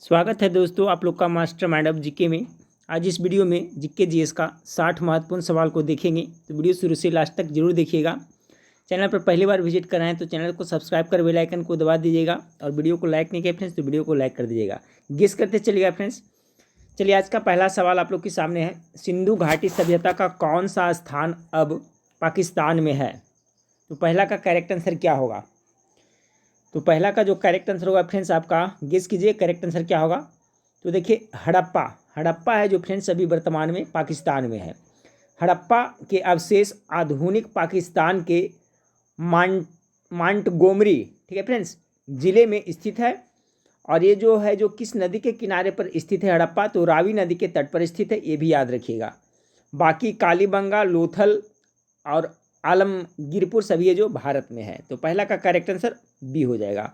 स्वागत है दोस्तों आप लोग का मास्टर माइंड ऑफ जीके में। आज इस वीडियो में जीके जीएस का 60 महत्वपूर्ण सवाल को देखेंगे, तो वीडियो शुरू से लास्ट तक जरूर देखिएगा। चैनल पर पहली बार विजिट कर रहे हैं तो चैनल को सब्सक्राइब कर बेल आइकन को दबा दीजिएगा, और वीडियो को लाइक नहीं किया फ्रेंड्स तो वीडियो को लाइक कर दीजिएगा। गेस करते चलिएगा फ्रेंड्स। चलिए आज का पहला सवाल आप लोग के सामने है, सिंधु घाटी सभ्यता का कौन सा स्थान अब पाकिस्तान में है? तो पहला का करेक्ट आंसर क्या होगा? तो पहला का जो करेक्ट आंसर होगा फ्रेंड्स, आपका गेस कीजिए करेक्ट आंसर क्या होगा। तो देखिए हड़प्पा है जो फ्रेंड्स अभी वर्तमान में पाकिस्तान में है। हड़प्पा के अवशेष आधुनिक पाकिस्तान के मांटगोमरी, ठीक है फ्रेंड्स, ज़िले में स्थित है। और ये जो है जो किस नदी के किनारे पर स्थित है हड़प्पा? तो रावी नदी के तट पर स्थित है, ये भी याद रखिएगा। बाकी कालीबंगा, लोथल और आलमगीरपुर सभी ये जो भारत में है। तो पहला का करेक्ट आंसर बी हो जाएगा।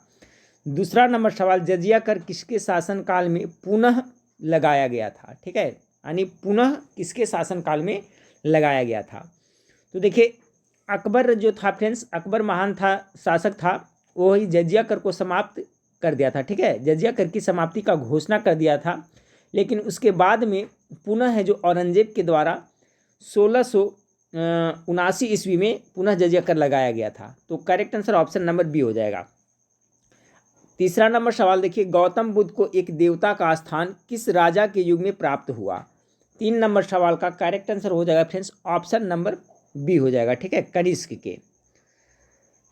दूसरा नंबर सवाल, जजिया कर किसके शासनकाल में पुनः लगाया गया था? ठीक है, यानी पुनः किसके शासनकाल में लगाया गया था? तो देखिए अकबर जो था फ्रेंड्स, अकबर महान था, शासक था, वो ही जजिया कर को समाप्त कर दिया था। ठीक है, जजिया कर की समाप्ति का घोषणा कर दिया था, लेकिन उसके बाद में पुनः है जो औरंगजेब के द्वारा 1679 ईस्वी में पुनः जजिया कर लगाया गया था। तो correct answer option number B हो जाएगा। तीसरा नंबर सवाल देखिए, गौतम बुद्ध को एक देवता का स्थान किस राजा के युग में प्राप्त हुआ? 3 नंबर सवाल का करेक्ट आंसर हो जाएगा फ्रेंड्स ऑप्शन नंबर बी हो जाएगा। ठीक है, कनिष्क के।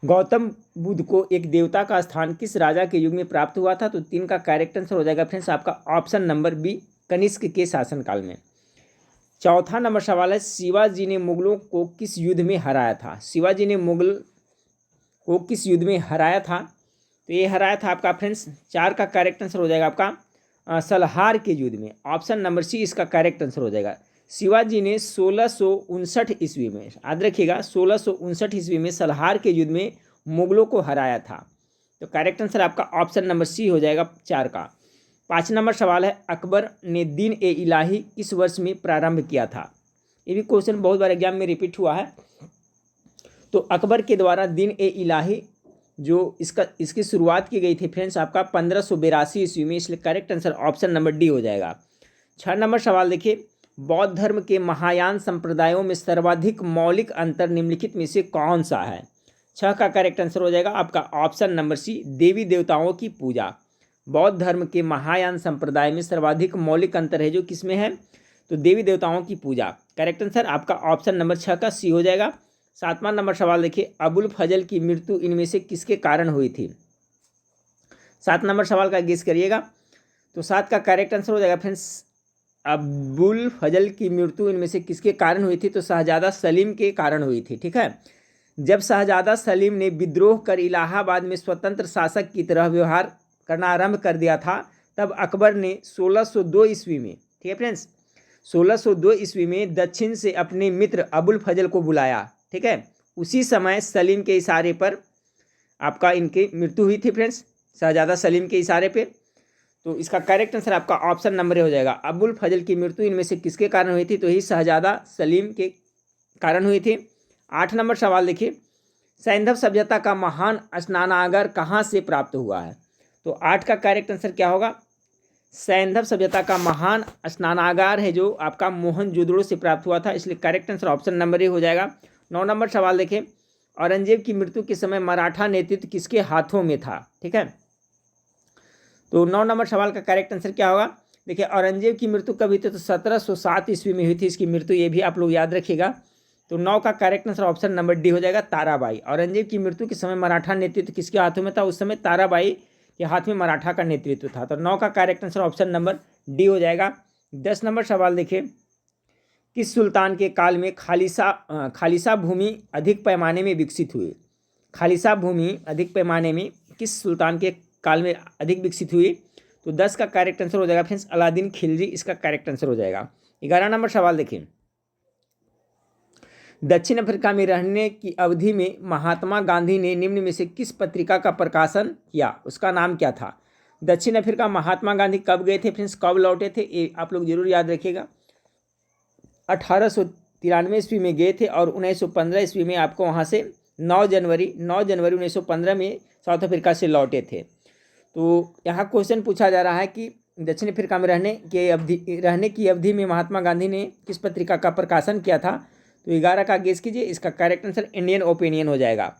गौतम बुद्ध को एक देवता का स्थान किस राजा के युग में प्राप्त हुआ था? तो 3 का करेक्ट आंसर हो जाएगा फ्रेंड्स आपका ऑप्शन नंबर बी, कनिष्क के शासनकाल में। चौथा नंबर सवाल है, शिवाजी ने मुगलों को किस युद्ध में हराया था? शिवाजी ने मुगल को किस युद्ध में हराया था? तो ये हराया था आपका फ्रेंड्स, 4 का करेक्ट आंसर हो जाएगा आपका सलहार के युद्ध में। ऑप्शन नंबर सी इसका करेक्ट आंसर हो जाएगा। शिवाजी ने 1659 ईस्वी में, याद रखिएगा 1659 ईस्वी में सलहार के युद्ध में मुगलों को हराया था। तो करेक्ट आंसर आपका ऑप्शन नंबर सी हो जाएगा 4 का। 5 नंबर सवाल है, अकबर ने दिन ए इलाही किस वर्ष में प्रारंभ किया था? ये भी क्वेश्चन बहुत बार एग्जाम में रिपीट हुआ है। तो अकबर के द्वारा दिन ए इलाही जो इसकी शुरुआत की गई थी फ्रेंड्स आपका 1582 ईस्वी में, इसलिए correct answer option number D हो जाएगा। 6 नंबर सवाल देखिए, बौद्ध धर्म के महायान संप्रदायों में सर्वाधिक मौलिक अंतर निम्नलिखित में से कौन सा है? 6 का करेक्ट आंसर हो जाएगा आपका ऑप्शन नंबर सी, देवी देवताओं की पूजा। बौद्ध धर्म के महायान संप्रदाय में सर्वाधिक मौलिक अंतर है जो किसमें है? तो देवी देवताओं की पूजा। करेक्ट आंसर आपका ऑप्शन नंबर 6 का सी हो जाएगा। 7वां नंबर सवाल देखिए, अबुल फजल की मृत्यु इनमें से किसके कारण हुई थी? 7 नंबर सवाल का गेस करिएगा। तो 7 का करेक्ट आंसर हो जाएगा फ्रेंड्स, अबुल फजल की मृत्यु इनमें से किसके कारण हुई थी? तो शहजादा सलीम के कारण हुई थी। ठीक है, जब शहजादा सलीम ने विद्रोह कर इलाहाबाद में स्वतंत्र शासक की तरह व्यवहार करना आरंभ कर दिया था, तब अकबर ने 1602 ईस्वी में, ठीक है फ्रेंड्स, 1602 ईस्वी में दक्षिण से अपने मित्र अबुल फजल को बुलाया। ठीक है, उसी समय सलीम के इशारे पर आपका इनकी मृत्यु हुई थी फ्रेंड्स, शहजादा सलीम के इशारे पे। तो इसका करेक्ट आंसर आपका ऑप्शन नंबर ए हो जाएगा। अबुल फजल की मृत्यु इनमें से किसके कारण हुई थी? तो ही शहजादा सलीम के कारण हुई थी। 8 नंबर सवाल देखिए, सैंधव सभ्यता का महान स्नानागार कहाँ से प्राप्त हुआ है? तो 8 का करेक्ट आंसर क्या होगा? सैंधव सभ्यता का महान स्नानागार है जो आपका मोहनजोदड़ो से प्राप्त हुआ था, इसलिए correct answer option number A हो जाएगा। 9 नंबर सवाल देखें, औरंगजेब की मृत्यु के समय मराठा नेतृत्व किसके हाथों में था? ठीक है, तो 9 नंबर सवाल का करेक्ट आंसर क्या होगा? देखिए औरंगजेब की मृत्यु कब हुई थी? तो 1707 ईस्वी में हुई थी इसकी मृत्यु, ये भी आप लोग याद रखिएगा। तो 9 का correct answer option number D हो जाएगा, ताराबाई। औरंगजेब की मृत्यु के समय मराठा नेतृत्व किसके हाथों में था? उस समय ताराबाई के हाथ में मराठा का नेतृत्व था। तो 9 का correct answer option number D हो जाएगा। 10 नंबर सवाल देखिए, किस सुल्तान के काल में खालिसा भूमि अधिक पैमाने में विकसित हुई? खालिसा भूमि अधिक पैमाने में किस सुल्तान के काल में अधिक विकसित हुई? तो 10 का करेक्ट आंसर हो जाएगा फ्रेंड्स अलादीन खिलजी, इसका करेक्ट आंसर हो जाएगा। 11 नंबर सवाल देखिए, दक्षिण अफ्रीका में रहने की अवधि में महात्मा गांधी ने निम्न में से किस पत्रिका का प्रकाशन किया? उसका नाम क्या था? दक्षिण अफ्रीका महात्मा गांधी कब गए थे फ्रेंड्स, कब लौटे थे? ये आप लोग जरूर याद रखिएगा। 1893 ईस्वी में गए थे और 1915 ईस्वी में आपको वहाँ से 9 जनवरी 1915 में साउथ अफ्रीका से लौटे थे। तो यहाँ क्वेश्चन पूछा जा रहा है कि दक्षिण अफ्रीका में रहने की अवधि में महात्मा गांधी ने किस पत्रिका का प्रकाशन किया था? तो 11 का गेस कीजिए। इसका करेक्ट आंसर इंडियन ओपिनियन हो जाएगा।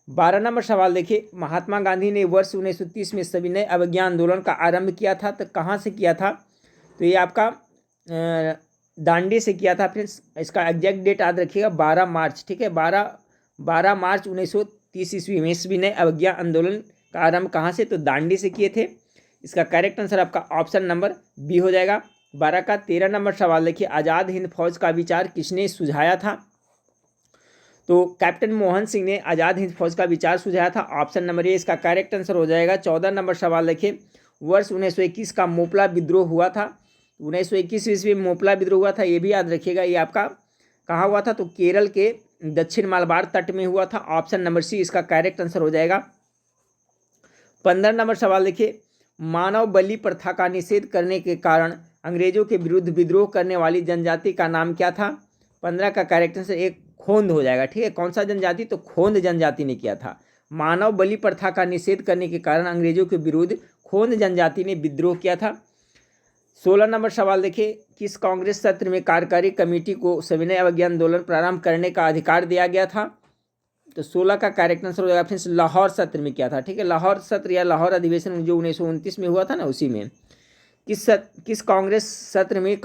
12 नंबर सवाल देखिए, महात्मा गांधी ने वर्ष 1930 में सविनय अवज्ञा आंदोलन का आरंभ किया था, तो कहाँ से किया था? तो ये आपका दांडी से किया था फ्रेंड्स। इसका एग्जैक्ट डेट याद रखिएगा, 12 मार्च, ठीक है, 12 मार्च 1930 ईस्वी में सविनय अवज्ञा आंदोलन का आरंभ कहाँ से? तो दांडी से किए थे। इसका करेक्ट आंसर आपका ऑप्शन नंबर बी हो जाएगा। 12 का 13 नंबर सवाल देखिए, आज़ाद हिंद फौज का विचार किसने सुझाया था? तो कैप्टन मोहन सिंह ने आज़ाद हिंद फौज का विचार सुझाया था। ऑप्शन नंबर ए इसका करेक्ट आंसर हो जाएगा। 14 नंबर सवाल देखिए, वर्ष 1921 का मोपला विद्रोह हुआ था। 1921 ईस्वी में मोपला विद्रोह हुआ था, ये भी याद रखिएगा। ये आपका कहाँ हुआ था? तो केरल के दक्षिण मालबार तट में हुआ था। ऑप्शन नंबर सी इसका करेक्ट आंसर हो जाएगा। 15 नंबर सवाल देखिए, मानव बलि प्रथा का निषेध करने के कारण अंग्रेजों के विरुद्ध विद्रोह करने वाली जनजाति का नाम क्या था? 15 का करेक्ट आंसर एक खोंद हो जाएगा, ठीक है। कौन सा जनजाति? तो खोंद जनजाति ने किया था। मानव बलि प्रथा का निषेध करने के कारण अंग्रेजों के विरुद्ध खोंद जनजाति ने विद्रोह किया था। 16 नंबर सवाल देखिए, किस कांग्रेस सत्र में कार्यकारी कमेटी को सविनय अवज्ञा आंदोलन प्रारंभ करने का अधिकार दिया गया था? तो 16 का करेक्ट आंसर हो जाएगा फ्रेंड्स, लाहौर सत्र में किया था, ठीक है। लाहौर सत्र या लाहौर अधिवेशन जो 1929 में हुआ था ना, उसी में। किस कांग्रेस सत्र में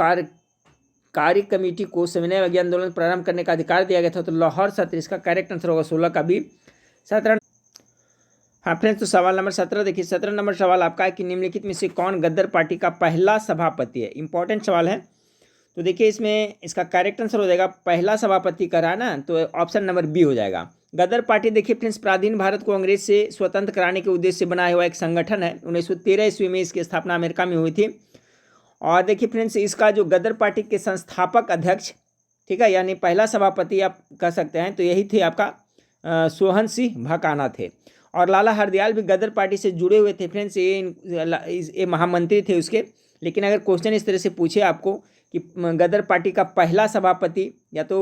कार्य कमेटी को सविनय अवज्ञा आंदोलन प्रारंभ करने का अधिकार दिया गया था? तो लाहौर सत्र, इसका करेक्ट आंसर होगा 16 का भी। 17 हाँ फ्रेंड्स, तो सवाल नंबर 17 देखिए। 17 नंबर सवाल आपका है कि निम्नलिखित में से कौन गद्दर पार्टी का पहला सभापति है? इंपॉर्टेंट सवाल है। तो देखिए इसमें इसका करेक्ट आंसर हो जाएगा, पहला सभापति करा ना, तो ऑप्शन नंबर बी हो जाएगा। गदर पार्टी देखिए फ्रेंड्स, प्राचीन भारत को अंग्रेज से स्वतंत्र कराने के उद्देश्य से बनाया हुआ एक संगठन है। 1913 ईस्वी में इसकी स्थापना अमेरिका में हुई थी। और देखिए फ्रेंड्स, इसका जो गदर पार्टी के संस्थापक अध्यक्ष, ठीक है, यानी पहला सभापति आप कह सकते हैं, तो यही थे आपका सोहन सिंह भकाना थे। और लाला हरदयाल भी गदर पार्टी से जुड़े हुए थे फ्रेंड्स, ये महामंत्री थे उसके। लेकिन अगर क्वेश्चन इस तरह से पूछे आपको कि गदर पार्टी का पहला सभापति या तो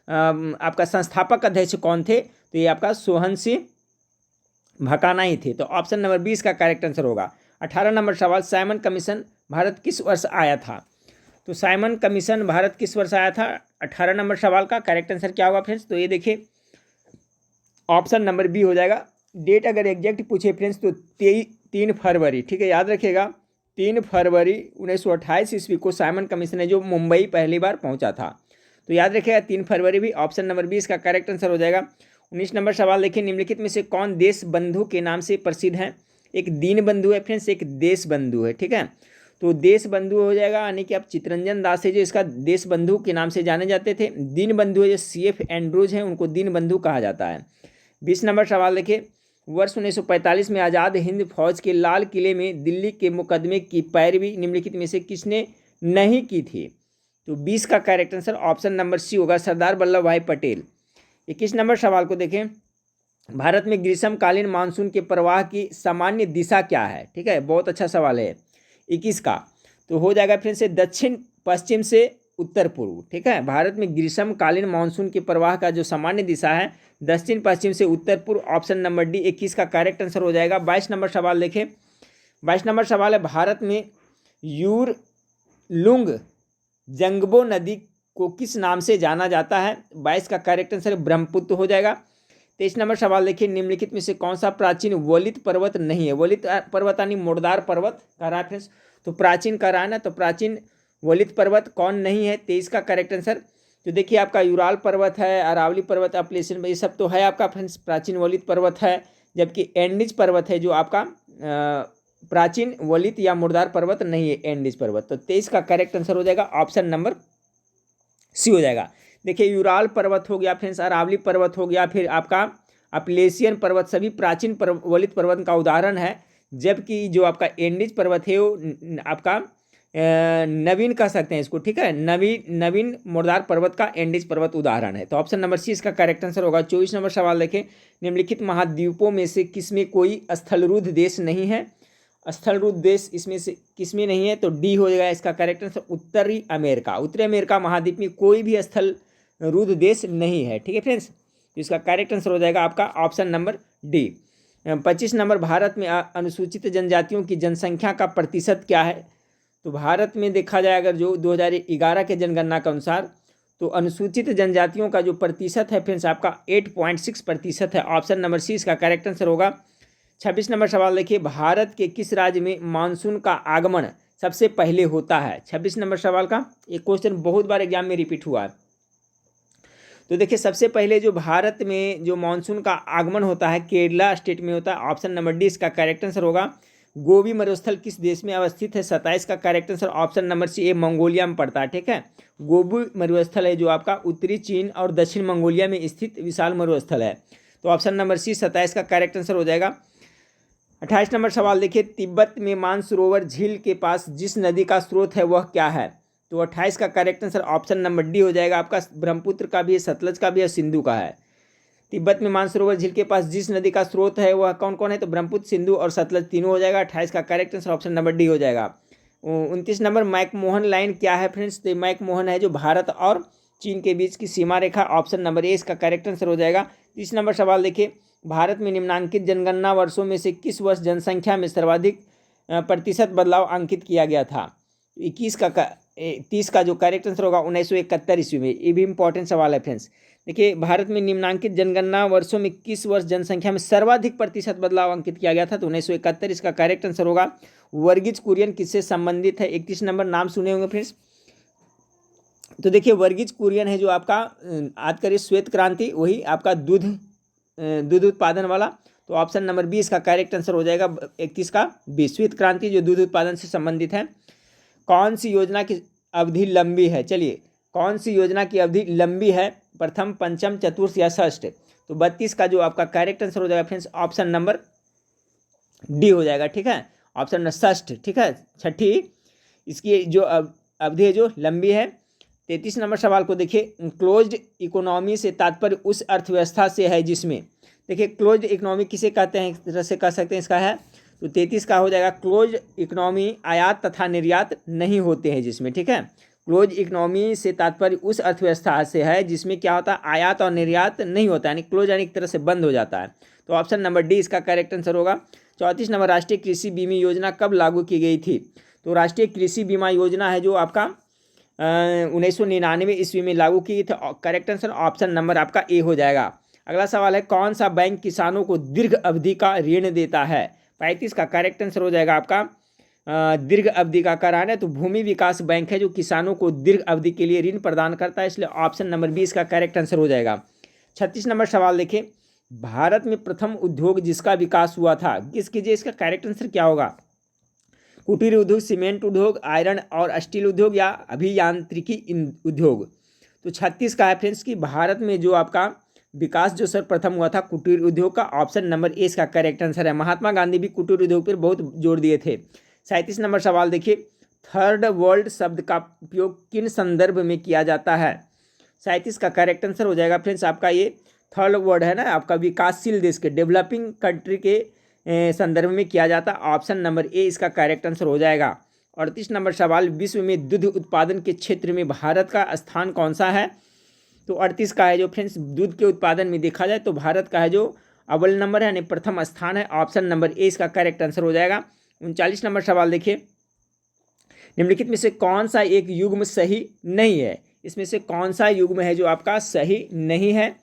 आपका संस्थापक अध्यक्ष कौन थे, तो ये आपका सोहन सिंह भकाना ही थे। तो ऑप्शन नंबर 20 का करेक्ट आंसर होगा। 18 नंबर सवाल, साइमन कमीशन भारत किस वर्ष आया था? तो साइमन कमीशन भारत किस वर्ष आया था? 18 नंबर सवाल का करेक्ट आंसर क्या होगा फ्रेंड्स? तो ये देखिए ऑप्शन नंबर बी हो जाएगा। डेट अगर एग्जैक्ट पूछे फ्रेंड्स तो 3 फरवरी, ठीक है, याद रखिएगा। 3 फरवरी 1928 ईस्वी को साइमन कमीशन ने जो मुंबई पहली बार पहुंचा था, तो याद रखिएगा 3 फरवरी भी। ऑप्शन नंबर 20 का करेक्ट आंसर हो जाएगा। 19 नंबर सवाल देखिए, निम्नलिखित में से कौन देश बंधु के नाम से प्रसिद्ध है? एक दीन बंधु है फ्रेंड्स, एक देश बंधु है, ठीक है। तो देश बंधु हो जाएगा, यानी कि आप चितरंजन दास है जो इसका देश बंधु के नाम से जाने जाते थे। दीन बंधु है जो CF एंड्रूज हैं, उनको दीन बंधु कहा जाता है। 20 नंबर सवाल देखिए, वर्ष 1945 में आज़ाद हिंद फौज के लाल किले में दिल्ली के मुकदमे की पैरवी निम्नलिखित में से किसने नहीं की थी? तो 20 का correct answer option number C होगा, सरदार वल्लभ भाई पटेल। 21 नंबर सवाल को देखें, भारत में ग्रीष्मकालीन मानसून के प्रवाह की सामान्य दिशा क्या है? ठीक है, बहुत अच्छा सवाल है 21 का। तो हो जाएगा फिर से दक्षिण पश्चिम से उत्तर पूर्व, ठीक है। भारत में ग्रीष्मकालीन मानसून के प्रवाह का जो सामान्य दिशा है दक्षिण पश्चिम से उत्तर पूर्व। ऑप्शन नंबर डी 21 का करेक्ट आंसर हो जाएगा। 22 नंबर सवाल देखें। 22 नंबर सवाल है, भारत में यूरलुंग जंगबो नदी को किस नाम से जाना जाता है? 22 का करेक्ट आंसर ब्रह्मपुत्र हो जाएगा। 23 नंबर सवाल देखिए, निम्नलिखित में से कौन सा प्राचीन वलित पर्वत नहीं है? वलित पर्वत यानी मुर्दार पर्वत का रहा है फ्रेंड्स, तो प्राचीन का रहा है ना, तो प्राचीन वलित पर्वत कौन नहीं है? 23 का करेक्ट आंसर। तो देखिए आपका यूराल पर्वत है, अरावली पर्वत, अपलेशन, ये सब तो है आपका फ्रेंड्स प्राचीन वलित पर्वत है। जबकि एंडीज पर्वत है जो आपका प्राचीन वलित या मुर्दार पर्वत नहीं है, एंडीज पर्वत। तो 23 का करेक्ट आंसर हो जाएगा ऑप्शन नंबर सी हो जाएगा। देखिए यूराल पर्वत हो गया फ्रेंड्स, अरावली पर्वत हो गया, फिर आपका अपलेशियन पर्वत, सभी प्राचीन वलित पर्वत का उदाहरण है। जबकि जो आपका एंडीज पर्वत है वो आपका नवीन कह सकते हैं इसको, ठीक है, नवीन मुर्दार पर्वत का एंडीज पर्वत उदाहरण है। तो ऑप्शन नंबर सी इसका करेक्ट आंसर होगा। 24 नंबर सवाल देखें, निम्नलिखित महाद्वीपों में से किसमें कोई स्थलरुद्ध देश नहीं है? स्थलरुद्ध देश इसमें से किसमें नहीं है? तो डी हो जाएगा इसका करेक्ट आंसर, उत्तरी अमेरिका। उत्तरी अमेरिका महाद्वीप में कोई भी स्थलरुद्ध देश नहीं है, ठीक है फ्रेंड्स। तो इसका करेक्ट आंसर हो जाएगा आपका option number D. 25 number, Bharat में अनुसूचित जनजातियों की जनसंख्या का प्रतिशत क्या है? तो भारत में देखा जाए अगर जो 2011 के जनगणना के अनुसार तो अनुसूचित जनजातियों का जो प्रतिशत है फ्रेंड्स आपका 8.6% है। ऑप्शन नंबर सी इसका करेक्ट आंसर होगा। 26 नंबर सवाल देखिए, भारत के किस राज्य में मानसून का आगमन सबसे पहले होता है? 26 नंबर सवाल का एक क्वेश्चन बहुत बार एग्जाम में रिपीट हुआ है। तो देखिए सबसे पहले जो भारत में जो मानसून का आगमन होता है केरला स्टेट में होता है। ऑप्शन नंबर डी इसका करेक्ट आंसर होगा। गोबी मरुस्थल किस देश में अवस्थित है? 27 का correct answer option number C ए मंगोलिया में पड़ता है। ठीक है, गोबी मरुस्थल है जो आपका उत्तरी चीन और दक्षिण मंगोलिया में स्थित विशाल मरुस्थल है। तो ऑप्शन नंबर सी 27 का करेक्ट आंसर हो जाएगा। 28 नंबर सवाल देखिए, तिब्बत में मानसरोवर झील के पास जिस नदी का स्रोत है वह क्या है? तो 28 का correct answer option number D हो जाएगा आपका। ब्रह्मपुत्र का भी है, सतलज का भी है, सिंधु का है। तिब्बत में मानसरोवर झील के पास जिस नदी का स्रोत है वह कौन कौन है? तो ब्रह्मपुत्र, सिंधु और सतलज तीनों हो जाएगा। 28 का correct answer option number D हो जाएगा। 29 नंबर मैकमोहन लाइन क्या है फ्रेंड्स? तो मैकमोहन है जो भारत और चीन के बीच की सीमा रेखा। ऑप्शन नंबर ए इसका करेक्ट आंसर हो जाएगा। 30 नंबर सवाल देखिए, भारत में निम्नांकित जनगणना वर्षों में से किस वर्ष जनसंख्या में सर्वाधिक प्रतिशत बदलाव अंकित किया गया था? 30 का जो करेक्ट आंसर होगा 1971 ईस्वी में। ये भी इंपॉर्टेंट सवाल है फ्रेंड्स। देखिए भारत में निम्नांकित जनगणना वर्षों में किस वर्ष जनसंख्या में सर्वाधिक प्रतिशत बदलाव अंकित किया गया था? तो 1971 इसका करेक्ट आंसर होगा। वर्गीज कुरियन किससे संबंधित है? 31 नंबर नाम सुने होंगे फ्रेंड्स। तो देखिए वर्गीज कुरियन है जो आपका आज करिए श्वेत क्रांति, वही आपका दूध उत्पादन वाला। तो ऑप्शन नंबर बी इसका करेक्ट आंसर हो जाएगा। 31 का बी, श्वेत क्रांति जो दूध उत्पादन से संबंधित है। कौन सी योजना की अवधि लंबी है? चलिए कौन सी योजना की अवधि लंबी है? प्रथम, पंचम, चतुर्थ या षष्ठ? तो 32 का जो आपका करेक्ट आंसर हो जाएगा फ्रेंड्स ऑप्शन नंबर डी हो जाएगा। ठीक है, ऑप्शन नंबर षष्ठ। ठीक है, छठी इसकी जो अवधि है जो लंबी है। 33 नंबर सवाल को देखिए, क्लोज्ड इकोनॉमी से तात्पर्य उस अर्थव्यवस्था से है जिसमें, देखिए क्लोज्ड इकोनॉमी किसे कहते हैं, इस तरह से कह सकते हैं इसका है। तो 33 का हो जाएगा क्लोज इकोनॉमी आयात तथा निर्यात नहीं होते हैं जिसमें। ठीक है, क्लोज इकोनॉमी से तात्पर्य उस अर्थव्यवस्था से है जिसमें क्या होता है, आयात और निर्यात नहीं होता, यानी क्लोज यानी एक तरह से बंद हो जाता है। तो ऑप्शन नंबर डी इसका करेक्ट आंसर होगा। 34 नंबर, राष्ट्रीय कृषि बीमा योजना कब लागू की गई थी? तो राष्ट्रीय कृषि बीमा योजना है जो आपका 1999 ईस्वी में लागू की गई थी। करेक्ट आंसर ऑप्शन नंबर आपका ए हो जाएगा। अगला सवाल है, कौन सा बैंक किसानों को दीर्घ अवधि का ऋण देता है? 35 का करेक्ट आंसर हो जाएगा आपका दीर्घ अवधि का करार है तो भूमि विकास बैंक है जो किसानों को दीर्घ अवधि के लिए ऋण प्रदान करता है, इसलिए ऑप्शन नंबर 20 का करेक्ट आंसर हो जाएगा। 36 नंबर सवाल देखिए, भारत में प्रथम उद्योग जिसका विकास हुआ था, किस कीजिए इसका करेक्ट आंसर क्या होगा? कुटीर उद्योग, सीमेंट उद्योग, आयरन और स्टील उद्योग या अभियांत्रिकी उद्योग? तो 36 का है फ्रेंड्स कि भारत में जो आपका विकास जो सर्वप्रथम हुआ था कुटीर उद्योग का। ऑप्शन नंबर ए इसका करेक्ट आंसर है। महात्मा गांधी भी कुटीर उद्योग पर बहुत जोर दिए थे। 37 नंबर सवाल देखिए, थर्ड वर्ल्ड शब्द का उपयोग किन संदर्भ में किया जाता है? 37 का करेक्ट आंसर हो जाएगा फ्रेंड्स आपका ये थर्ड वर्ड है ना, आपका विकासशील देश के, डेवलपिंग कंट्री के संदर्भ में किया जाता है। ऑप्शन नंबर ए इसका करेक्ट आंसर हो जाएगा। 38 नंबर सवाल, विश्व में दूध उत्पादन के क्षेत्र में भारत का स्थान कौन सा है? तो 38 का है जो फ्रेंड्स दूध के उत्पादन में देखा जाए तो भारत का है जो अव्वल नंबर है, यानी प्रथम स्थान है। ऑप्शन नंबर ए इसका करेक्ट आंसर हो जाएगा। 39 नंबर सवाल देखिए, निम्नलिखित में से कौन सा एक युग्म सही नहीं है? इसमें से कौन सा युग्म है जो आपका सही नहीं है?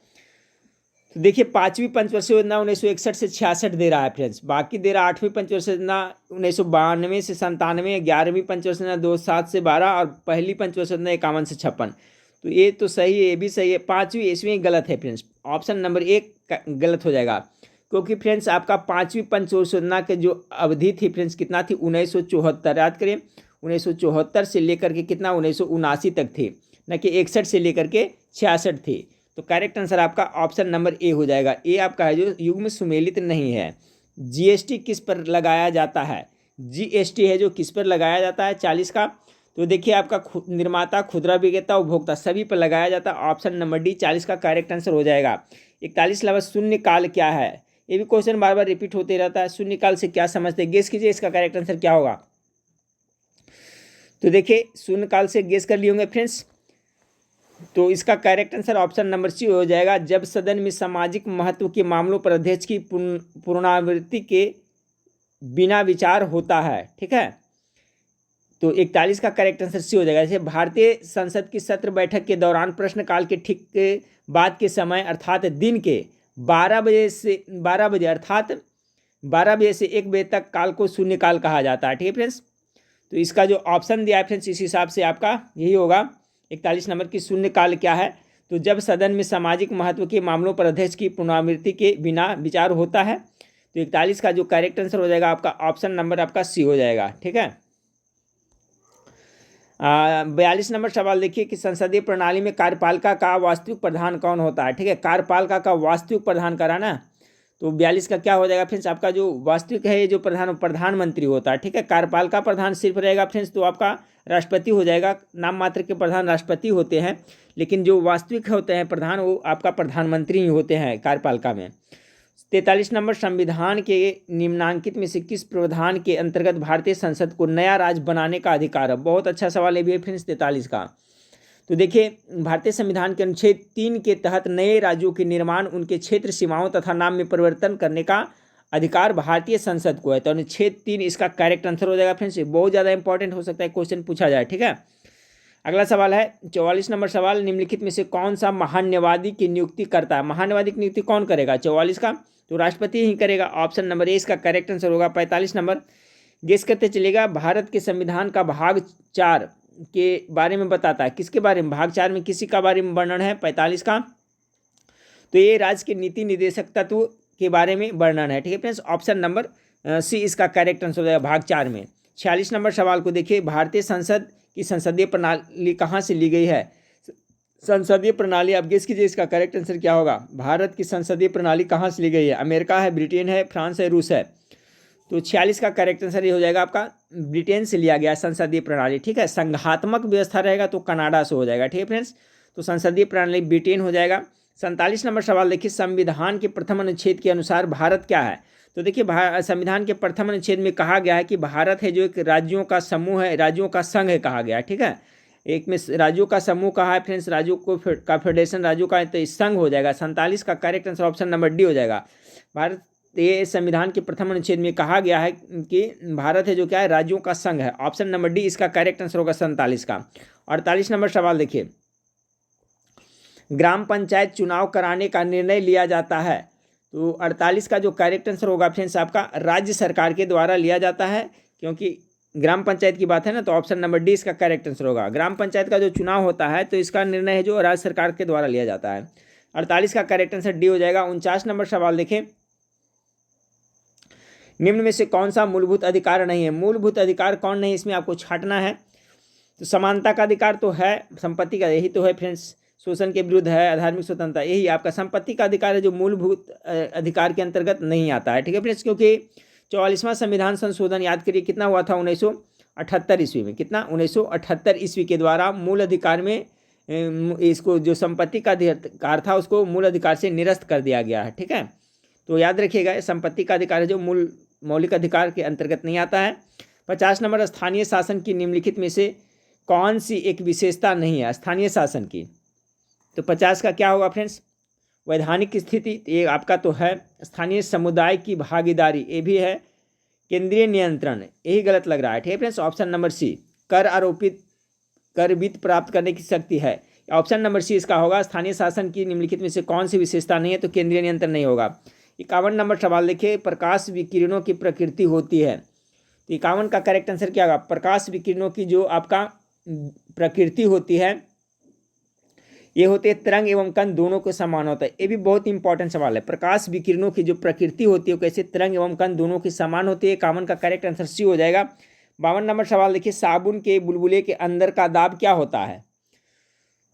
तो देखिए पांचवी पंचवर्षीय योजना 1961 से 66 दे रहा है फ्रेंड्स, बाकी दे रहा 8वीं पंचवर्षीय योजना 1992 से 97, 11वीं पंचवर्षीय योजना 2007 से 12 और पहली पंचवर्षीय योजना 51 से 56। तो ये तो सही है, ये भी सही है। पाँचवीं इसमें गलत है फ्रेंड्स, ऑप्शन नंबर एक गलत हो जाएगा, क्योंकि फ्रेंड्स आपका पाँचवीं पंचवर्षीय योजना के जो अवधि थी फ्रेंड्स कितना थी? 1974। याद करें 1974 से लेकर के कितना 1979 तक थी, न कि 61 से लेकर के 66 थी। तो करेक्ट आंसर आपका ऑप्शन नंबर ए हो जाएगा। ए आपका है जो युग्म सुमेलित नहीं है। जीएसटी किस पर लगाया जाता है? जीएसटी है जो किस पर लगाया जाता है 40 का? तो देखिए आपका निर्माता, खुदरा विक्रेता, उपभोक्ता सभी पर लगाया जाता है। ऑप्शन नंबर डी 40 का करेक्ट आंसर हो जाएगा। 41 लफ्ज शून्यकाल क्या है? ये भी क्वेश्चन बार बार रिपीट होते रहता है। शून्यकाल से क्या समझते हैं? गेस कीजिए इसका करेक्ट आंसर क्या होगा। तो देखिए शून्यकाल से गेस कर लिए होंगे फ्रेंड्स, तो इसका correct answer option number C हो जाएगा। जब सदन में सामाजिक महत्व के मामलों पर अध्यक्ष की पुनरावृत्ति के बिना विचार होता है। ठीक है, तो 41 का करेक्ट आंसर सी हो जाएगा। जैसे भारतीय संसद की सत्र बैठक के दौरान प्रश्नकाल के ठीक बाद के समय अर्थात दिन के 12 बजे अर्थात 12 बजे से 1 बजे तक काल को शून्यकाल कहा जाता है। ठीक है फ्रेंड्स, तो इसका जो ऑप्शन दिया है फ्रेंड्स इस हिसाब से आपका यही होगा। 41 नंबर की शून्यकाल क्या है? तो जब सदन में सामाजिक महत्व के मामलों पर अध्यक्ष की पुनरावृत्ति के बिना विचार होता है। तो 41 का जो करेक्ट आंसर हो जाएगा आपका ऑप्शन नंबर आपका सी हो जाएगा। ठीक है। 42 नंबर सवाल देखिए कि संसदीय प्रणाली में कार्यपालिका का वास्तविक प्रधान कौन होता है? ठीक है, कार्यपालिका का वास्तविक प्रधान करा ना, तो 42 का क्या हो जाएगा फ्रेंड्स? आपका जो वास्तविक है ये जो प्रधानमंत्री होता है। ठीक है, कार्यपालिका प्रधान सिर्फ रहेगा फ्रेंड्स तो आपका राष्ट्रपति हो जाएगा। नाम मात्र के प्रधान राष्ट्रपति होते हैं, लेकिन जो वास्तविक होते हैं प्रधान वो आपका प्रधानमंत्री ही होते हैं कार्यपालिका में। 43 नंबर संविधान के निम्नांकित में से किस प्रावधान के अंतर्गत भारतीय संसद को नया राज्य बनाने का अधिकार है? बहुत अच्छा सवाल है भी फ्रेंड्स 43 का। तो देखिए भारतीय संविधान के अनुच्छेद 3 के तहत नए राज्यों के निर्माण, उनके क्षेत्र सीमाओं तथा नाम में परिवर्तन करने का अधिकार भारतीय संसद को है। तो अनुच्छेद 3 इसका करेक्ट आंसर हो जाएगा फ्रेंड्स। बहुत ज़्यादा इंपॉर्टेंट हो सकता है, क्वेश्चन पूछा जाए। ठीक है, अगला सवाल है 44 नंबर सवाल, निम्नलिखित में से कौन सा महान्यवादी की नियुक्ति करता है? महान्यवादी की नियुक्ति कौन करेगा? 44 का तो राष्ट्रपति ही करेगा। ऑप्शन नंबर ए इसका करेक्ट आंसर होगा। 45 नंबर गेस करते चलेगा, भारत के संविधान का भाग 4 के बारे में बताता है। किसके बारे में? भाग 4 में किसी का बारे में वर्णन है 45 का, तो ये राज्य के नीति निर्देशक तत्व के बारे में वर्णन है। ठीक है फ्रेंड्स, ऑप्शन नंबर सी इसका करेक्ट आंसर हो जाएगा भाग 4 में। 46 नंबर सवाल को देखिए, भारतीय संसद की संसदीय प्रणाली कहाँ से ली गई है? संसदीय प्रणाली आप गेस कीजिए इसका करेक्ट आंसर क्या होगा? भारत की संसदीय प्रणाली कहाँ से ली गई है? अमेरिका है, ब्रिटेन है, फ्रांस है, रूस है। तो 46 का करेक्ट आंसर ये हो जाएगा आपका ब्रिटेन से लिया गया संसदीय प्रणाली। ठीक है, संघात्मक व्यवस्था रहेगा तो कनाडा से हो जाएगा। ठीक है फ्रेंड्स, तो संसदीय प्रणाली ब्रिटेन हो जाएगा। 47 नंबर सवाल देखिए, संविधान के प्रथम अनुच्छेद के अनुसार भारत क्या है? तो देखिए संविधान के प्रथम अनुच्छेद में कहा गया है कि भारत है जो एक राज्यों का समूह है, राज्यों का संघ है कहा गया है। ठीक है, एक में राज्यों का समूह कहा है फ्रेंड्स, राज्यों को का फेडरेशन राज्यों का है तो इस संघ हो जाएगा। 47 का correct answer option number D हो जाएगा। भारत ये संविधान के प्रथम अनुच्छेद में कहा गया है कि भारत है जो क्या है राज्यों का संघ है। ऑप्शन नंबर डी इसका करेक्ट आंसर होगा 47 का। 48 नंबर सवाल देखिए, ग्राम पंचायत चुनाव कराने का निर्णय लिया जाता है। तो 48 का जो करेक्ट आंसर होगा फ्रेंड्स आपका राज्य सरकार के द्वारा लिया जाता है, क्योंकि ग्राम पंचायत की बात है ना, तो ऑप्शन नंबर डी इसका करेक्ट आंसर होगा। ग्राम पंचायत का जो चुनाव होता है तो इसका निर्णय है जो राज्य सरकार के द्वारा लिया जाता है। 48 का करेक्ट आंसर डी हो जाएगा। 49 नंबर सवाल देखें, निम्न में से कौन सा मूलभूत अधिकार नहीं है? मूलभूत अधिकार कौन नहीं, इसमें आपको छांटना है। तो समानता का अधिकार तो है, संपत्ति का यही तो है फ्रेंड्स, शोषण के विरुद्ध है, धार्मिक स्वतंत्रता यही आपका संपत्ति का अधिकार है जो मूलभूत अधिकार के अंतर्गत नहीं आता है। ठीक है फ्रेंड्स, क्योंकि 44वां संविधान संशोधन याद करिए कितना हुआ था 1978 ईस्वी में। कितना? 1978 ईस्वी के द्वारा मूल अधिकार में इसको जो संपत्ति का अधिकार था उसको मूल अधिकार से निरस्त कर दिया गया है। ठीक है, तो याद रखिएगा संपत्ति का अधिकार है जो मौलिक अधिकार के अंतर्गत नहीं आता है। 50 नंबर, स्थानीय शासन की निम्नलिखित में से कौन सी एक विशेषता नहीं है स्थानीय शासन की? तो 50 का क्या होगा फ्रेंड्स? वैधानिक स्थिति, ये आपका तो है। स्थानीय समुदाय की भागीदारी, ये भी है। केंद्रीय नियंत्रण, यही गलत लग रहा है। ठीक है फ्रेंड्स, ऑप्शन नंबर सी। कर वित्त प्राप्त करने की शक्ति है, ऑप्शन नंबर सी इसका होगा। स्थानीय शासन की निम्नलिखित में से कौन सी विशेषता नहीं है? तो केंद्रीय नियंत्रण नहीं होगा। 51 नंबर सवाल देखिए, प्रकाश विकिरणों की प्रकृति होती है। तो 51 का करेक्ट आंसर क्या होगा? प्रकाश विकिरणों की जो आपका प्रकृति होती है ये होते हैं तरंग एवं कण दोनों के समान होता है। ये भी बहुत इंपॉर्टेंट सवाल है। प्रकाश विकिरणों की जो प्रकृति होती है वो कैसे तरंग एवं कण दोनों की समान होती है। 51 का करेक्ट आंसर सी हो जाएगा। 52 नंबर सवाल देखिए, साबुन के बुलबुले के अंदर का दाब क्या होता है?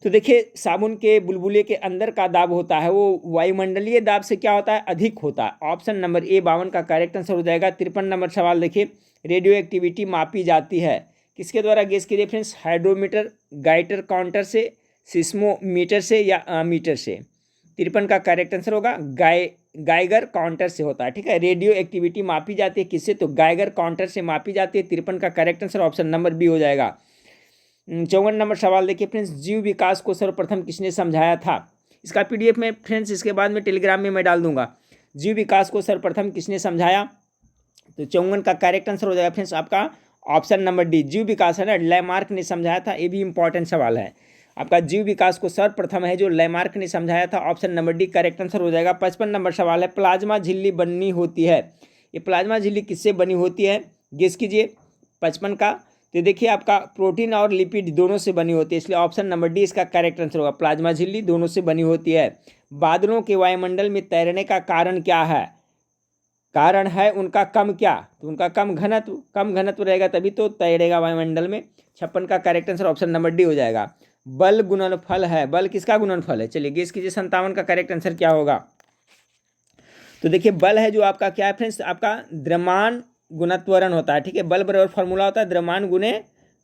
तो देखिए साबुन के बुलबुले के अंदर का दाब होता है वो वायुमंडलीय दाब से क्या होता है? अधिक होता है। ऑप्शन नंबर ए 52 का करेक्ट आंसर हो जाएगा। 53 नंबर सवाल देखिए, रेडियो एक्टिविटी मापी जाती है किसके द्वारा? गेस कीजिए फ्रेंड्स, हाइड्रोमीटर, गाइटर काउंटर से, सिस्मोमीटर से या मीटर से। 53 का करेक्ट आंसर होगा गाइगर काउंटर से होता है। ठीक है, रेडियो एक्टिविटी मापी जाती है किससे? तो गाइगर काउंटर से मापी जाती है। 53 का correct answer option number B हो जाएगा। 54 नंबर सवाल देखिए फ्रेंड्स, जीव विकास को सर्वप्रथम किसने समझाया था? इसका पीडीएफ में फ्रेंड्स इसके बाद में टेलीग्राम में मैं डाल दूंगा। जीव विकास को सर्वप्रथम किसने समझाया? तो 54 का करेक्ट आंसर हो जाएगा फ्रेंड्स आपका ऑप्शन नंबर डी जीव विकास है ना, लैमार्क ने समझाया था, ये भी इंपॉर्टेंट सवाल है आपका। जीव विकास को सर्वप्रथम है जो लैमार्क ने समझाया था, option number D correct answer हो जाएगा। 55 नंबर सवाल है, प्लाज्मा झिल्ली बनी होती है, ये प्लाज्मा झिल्ली किससे बनी होती है, गेस कीजिए 55 का। तो देखिए आपका प्रोटीन और लिपिड दोनों से बनी होती है, इसलिए ऑप्शन नंबर डी इसका करेक्ट आंसर होगा, प्लाज्मा झिल्ली दोनों से बनी होती है। बादलों के वायुमंडल में तैरने का कारण क्या है, कारण है उनका कम क्या, तो उनका कम घनत्व रहेगा तभी तो तैरेगा वायुमंडल में। 56 का correct answer option number D हो जाएगा। बल गुणनफल है, बल किसका गुणनफल है, चलिए गेस कीजिए 57 का करेक्ट आंसर क्या होगा। तो देखिए बल है जो आपका क्या है फ्रेंड्स, आपका द्रव्यमान गुना त्वरण होता है, ठीक है। बल बराबर फॉर्मूला होता है द्रव्यमान गुने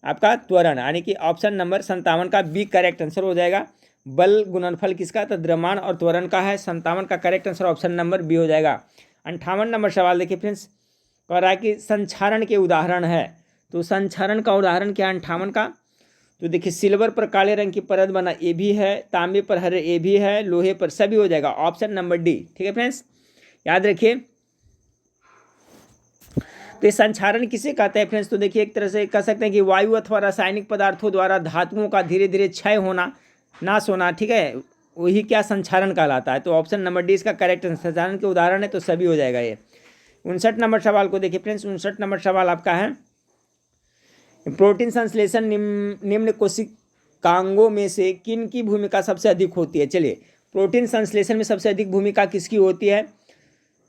आपका त्वरण, यानी कि ऑप्शन नंबर 57 का बी करेक्ट आंसर हो जाएगा। बल गुणनफल किसका, तो द्रव्यमान और त्वरण का है। 57 का correct answer option number B हो जाएगा। 58 नंबर सवाल देखिए फ्रेंड्स, कह रहा है कि संक्षारण के उदाहरण है, तो संक्षारण का उदाहरण क्या है 58 का, तो देखिए सिल्वर पर काले रंग की परत बना ये भी है, तांबे पर हरे ये भी है, लोहे पर सभी हो जाएगा, ऑप्शन नंबर डी, ठीक है फ्रेंड्स याद रखिए। तो ये संक्षारण किसे कहते हैं फ्रेंड्स, तो देखिए एक तरह से कह सकते हैं कि वायु अथवा रासायनिक पदार्थों द्वारा धातुओं का धीरे धीरे क्षय होना, नाश होना, ठीक है, वही क्या संक्षारण कहलाता है। तो ऑप्शन नंबर डी इसका करेक्ट संक्षारण के उदाहरण है, तो सभी हो जाएगा ये। 59 नंबर सवाल को देखिए फ्रेंड्स, 59 नंबर सवाल आपका है, प्रोटीन संश्लेषण निम्न कोशिकांगों में से किन की भूमिका सबसे अधिक होती है। चलिए प्रोटीन संश्लेषण में सबसे अधिक भूमिका किसकी होती है,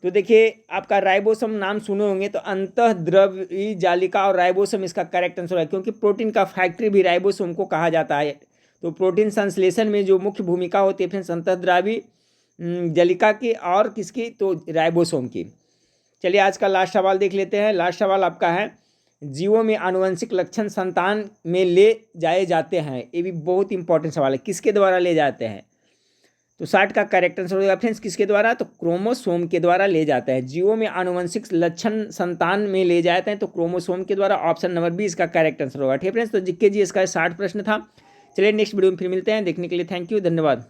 तो देखिए आपका राइबोसोम नाम सुने होंगे, तो अंतःद्रव्यी जालिका और राइबोसोम इसका करेक्ट आंसर है, क्योंकि प्रोटीन का फैक्ट्री भी राइबोसोम को कहा जाता है। तो प्रोटीन संश्लेषण में जो मुख्य भूमिका होती है फ्रेंड्स अंतःद्रव्यी जालिका की और किसकी, तो राइबोसोम की। चलिए आज का लास्ट सवाल देख लेते हैं। लास्ट सवाल आपका है, जीवों में आनुवंशिक लक्षण संतान में ले जाए जाते हैं, ये भी बहुत इंपॉर्टेंट सवाल है, किसके द्वारा ले जाते हैं, तो 60 का करेक्ट आंसर होगा फ्रेंड्स किसके द्वारा, तो क्रोमोसोम के द्वारा ले जाते हैं। जीवों में आनुवंशिक लक्षण संतान में ले जाते हैं तो क्रोमोसोम के द्वारा, ऑप्शन नंबर बी इसका करेक्ट आंसर होगा, ठीक है फ्रेंड्स। तो जीके जी इसका 60 प्रश्न था। चलिए नेक्स्ट वीडियो में फिर मिलते हैं, देखने के लिए थैंक यू, धन्यवाद।